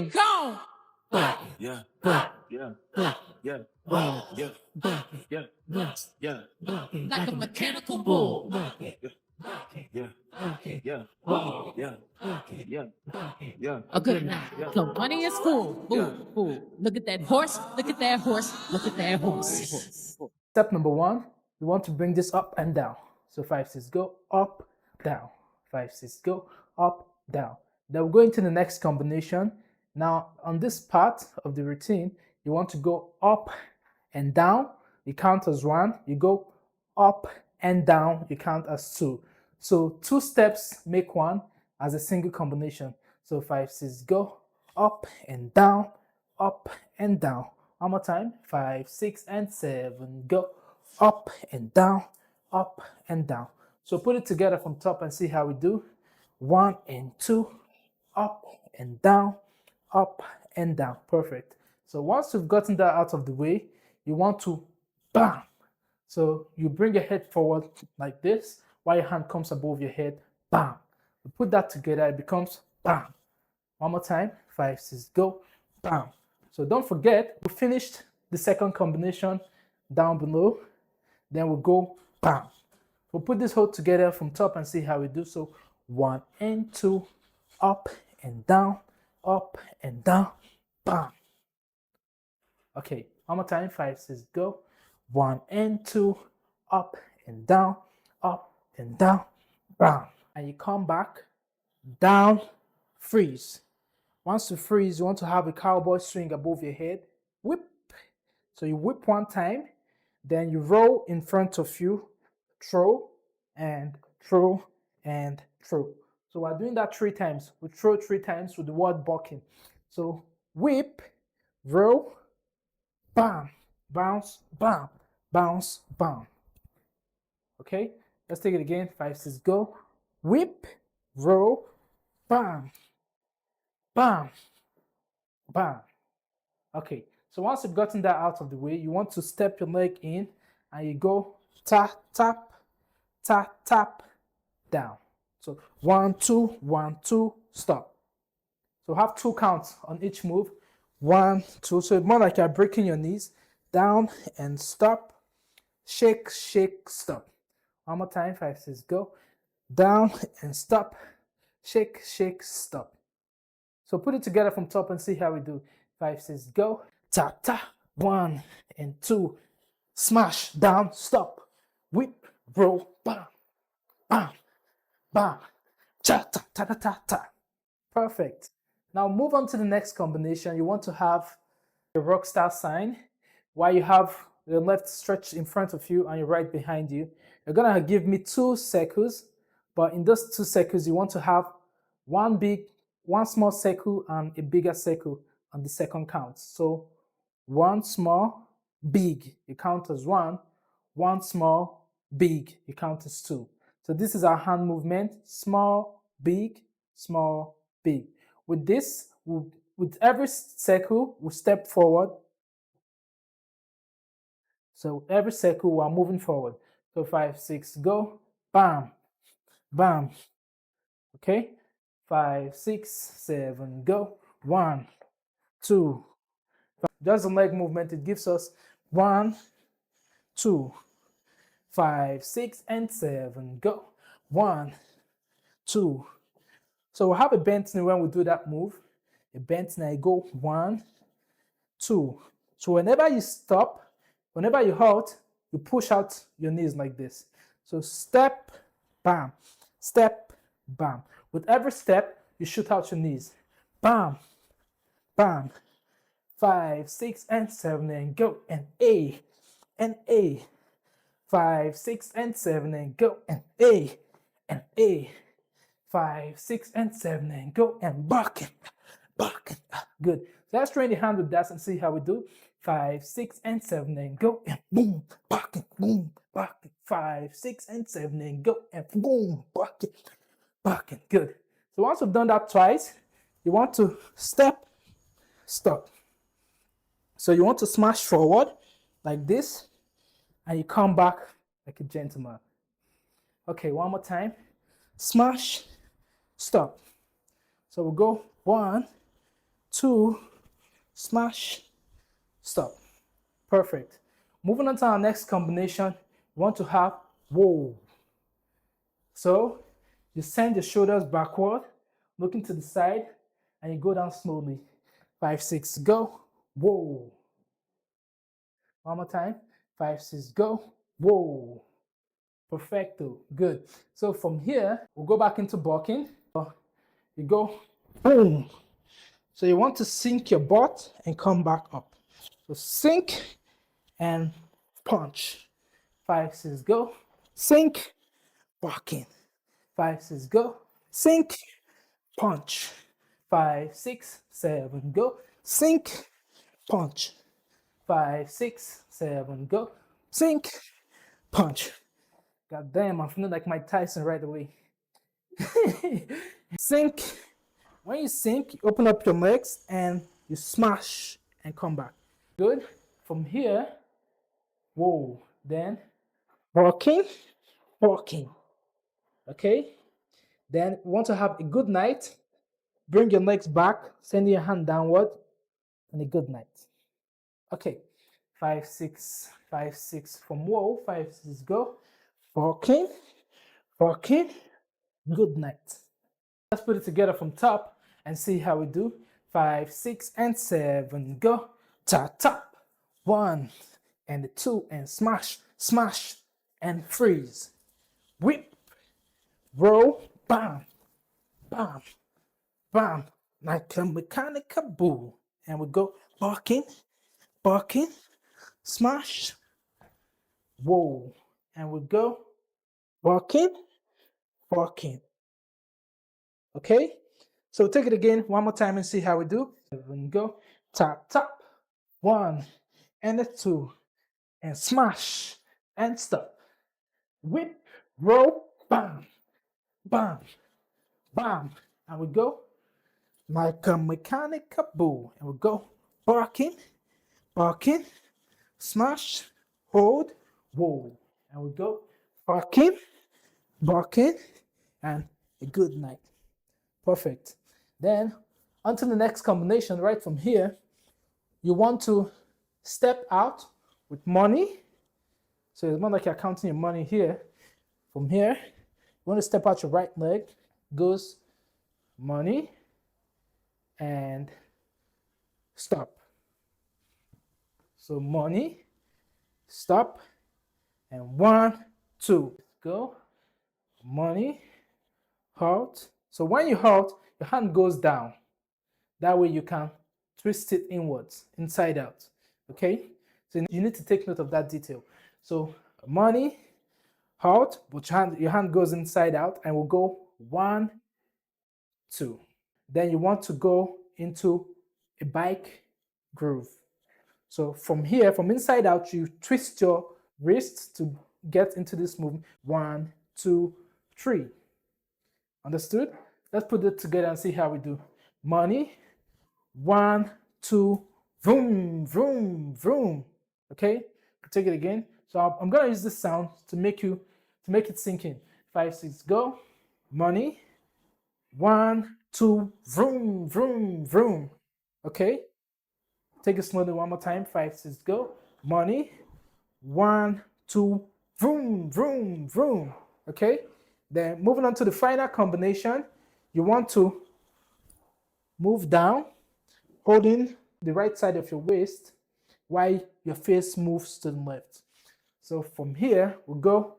Gone. Yeah, yeah, yeah, yeah, yeah, Like a mechanical bull. yeah, yeah, yeah, yeah, A good night. The money is full. Fool, fool. Look at that horse. Look at that horse. Look at that horse. Step number one, you want to bring this up and down. So 5, 6, go up, down. 5, 6, go up, down. Then we'll go into the next combination. Now, on this part of the routine, you want to go up and down. You count as 1. You go up and down. You count as 2. So 2 steps make 1 as a single combination. So 5, 6, go up and down, up and down. One more time. 5, 6, and 7. Go up and down, up and down. So put it together from top and see how we do. 1 and 2, up and down, up and down. Perfect. So once you've gotten that out of the way, you want to bam. So you bring your head forward like this, while your hand comes above your head. Bam. You put that together, it becomes bam. One more time. 5, 6, go. Bam. So don't forget, we finished the second combination down below. Then we'll go bam. We'll put this whole together from top and see how we do. So 1 and 2, up and down, bam. Okay, one more time. 5, 6, go. 1 and 2, up and down, bam. And you come back, down, freeze. Once you freeze, you want to have a cowboy swing above your head. Whip. So you whip one time, then you roll in front of you, throw, and throw, and throw. So we're doing that 3 times. We throw 3 times with the word bucking. So whip, roll, bam, bounce, bam, bounce, bam. Okay, let's take it again. 5, 6, go. Whip, roll, bam, bam, bam. Okay, so once you've gotten that out of the way, you want to step your leg in and you go tap, tap, tap, tap, down. So 1, 2, 1, 2, stop. So have 2 counts on each move. 1, 2, so more like you're breaking your knees. Down and stop. Shake, shake, stop. One more time. 5, 6, go. Down and stop. Shake, shake, stop. So put it together from top and see how we do. 5, 6, go. Tap, tap. 1 and 2. Smash, down, stop. Whip, roll, bam, bam, bam. Cha, ta, ta, ta, ta, ta. Perfect. Now move on to the next combination. You want to have a rock star sign while you have the left stretched in front of you and your right behind you. You're gonna give me 2 circles, but in those 2 circles, you want to have one small circle and a bigger circle on the second count. So 1 small, big, you count as 1. 1 small, big, you count as 2. So this is our hand movement: small, big, small, big. With this, with every circle, we step forward. So every circle, we're moving forward. So 5, 6, go, bam, bam. Okay, 5, 6, 7, go. 1, 2. Just a leg movement. It gives us 1, 2, 5, 6, and 7. Go. 1, 2. So we'll have a bent knee when we do that move. A bent knee. Go 1, 2. So whenever you stop, whenever you halt, you push out your knees like this. So step, bam, step, bam. With every step, you shoot out your knees. Bam, bam. 5, 6, and 7, and go. And A, and A. 5, 6, and 7, and go. And A, and A. 5, 6, and 7, and go. And Buckin, Buckin. Good. So let's train the hand with that and see how we do. 5, 6, and 7, and go. And boom, Buckin, boom, Buckin. 5, 6, and 7, and go. And boom, Buckin, Buckin. Good. So once we've done that twice, you want to step, stop. So you want to smash forward like this, and you come back like a gentleman. Okay, one more time. Smash, stop. So we'll go 1, 2, smash, stop. Perfect. Moving on to our next combination, we want to have whoa. So you send your shoulders backward, looking to the side, and you go down slowly. 5, 6, go, whoa. One more time. 5, 6, go, whoa. Perfecto, good. So from here, we'll go back into Buckin. You go, boom. So you want to sink your butt and come back up. So sink and punch. 5, 6, go. Sink, Buckin. 5, 6, go. Sink, punch. 5, 6, 7, go. Sink, punch. 5, 6, 7, go. Sink, punch. God damn, I'm feeling like Mike Tyson right away. Sink. When you sink, you open up your legs and you smash and come back. Good. From here, whoa. Then walking, walking. Okay. Then you want to have a good night. Bring your legs back, send your hand downward, and a good night. Okay. 5, 6, 5, 6 from whoa. 5, 6, go. Walking, walking, good night. Let's put it together from top and see how we do. 5, 6, and 7, go. Tap, tap. 1 and the 2 and smash, smash, and freeze. Whip, roll, bam, bam, bam. Like a mechanical bull. And we go barking, barking, smash, whoa. And we go barking, barking. Okay? So take it again one more time and see how we do. 7, go. Tap, tap. 1 and a 2 and smash and stop. Whip, roll, bam, bam, bam. And we go like a mechanical bull. And we go barking, barking, smash, hold, whoa. And we go barking, barking, and a good night. Perfect. Then onto the next combination right from here. You want to step out with money. So it's more like you're counting your money here. From here, you want to step out your right leg, goes money, and stop. So money, stop, and 1, 2, go. Money, halt. So when you halt, your hand goes down. That way you can twist it inwards, inside out. Okay? So you need to take note of that detail. So money, halt, but your hand goes inside out, and we'll go 1, 2. Then you want to go into a bike groove. So from here, from inside out, you twist your wrist to get into this movement. 1, 2, 3. Understood? Let's put it together and see how we do. Money, 1, 2, vroom, vroom, vroom. Okay? Take it again. So I'm gonna use this sound to make it sink in. 5, 6, go. Money, 1, 2, vroom, vroom, vroom. Okay? Take it slowly one more time. 5, 6, go. Money, 1, 2, vroom, vroom, vroom. Okay? Then moving on to the final combination, you want to move down, holding the right side of your waist while your face moves to the left. So from here, we'll go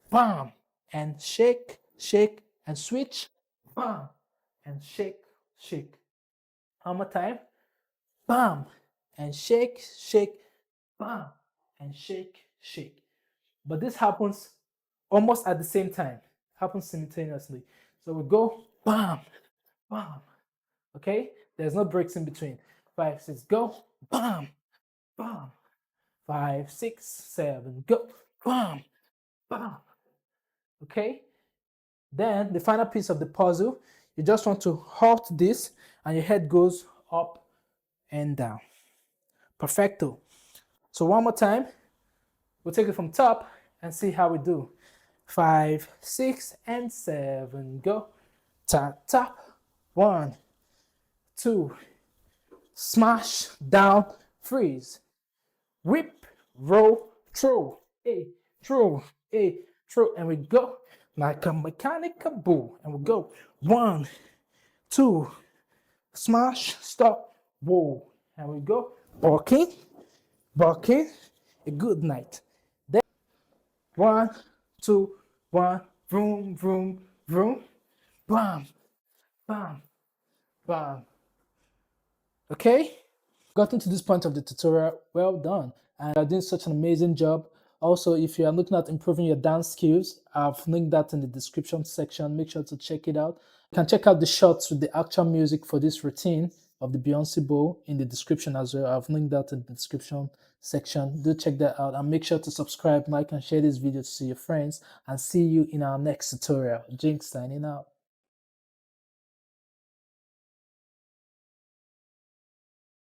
bam and shake, shake, and switch, bam and shake, shake. One more time, bam and shake, shake, bam and shake, shake. But this happens almost at the same time, happens simultaneously. So we go bam, bam. Okay, there's no breaks in between. 5, 6, go, bam, bam. 5, 6, 7, go, bam, bam. Okay, then the final piece of the puzzle, you just want to halt this, and your head goes up and down. Perfecto. So one more time, we'll take it from top and see how we do. 5, 6, and 7, go. Tap, tap. 1, 2, smash, down, freeze. Whip, roll, throw, throw, throw, and we go like a mechanical bull. And we go 1, 2, smash, stop, whoa, and we go bucking, bucking, a good night. Then 1, 2, 1, vroom, vroom, vroom, bam, bam, bam. Okay, gotten to this point of the tutorial, well done, and you're doing such an amazing job. Also, if you are looking at improving your dance skills, I've linked that in the description section. Make sure to check it out. You can check out the shots with the actual music for this routine of the Beyonce bow in the description as well. I've linked that in the description section. Do check that out and make sure to subscribe, like, and share this video to your friends. And see you in our next tutorial. Jinx signing out.